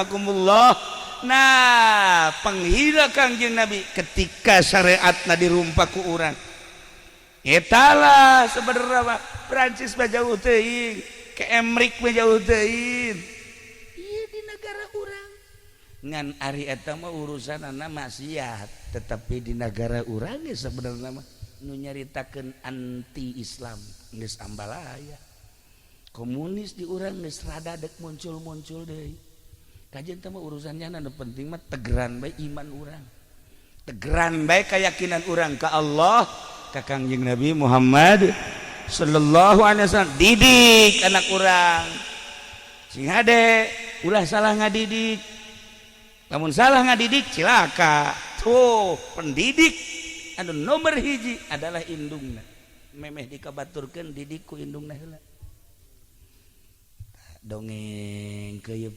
Kumullah. Nah, penghina Kangjeng Nabi ketika syariatna dirumpa ku urang. Eta lah sebenarnya mah Prancis mah jauh teuing, ke Emrik mah jauh teuing. Ieu di negara urang. Ngan ari eta mah urusanna maksiat, tetapi di negara urang ge sebenarnya mah nu nyaritakeun anti Islam geus ambalaya. Komunis di urang geus rada dek muncul-muncul deui. Kajian mah urusannya anu penting mah tegeran bae iman urang, tegeran bae keyakinan urang ka Allah, ka Kangjeng Nabi Muhammad sallallahu alaihi wasallam. Didik anak urang, sing hade ulah salah ngadidik, lamun salah ngadidik cilaka. Tuh pendidik anu nomor hiji adalah indungna, memeh dikabaturkeun didik ku indungna heula. Dongeng keuyeub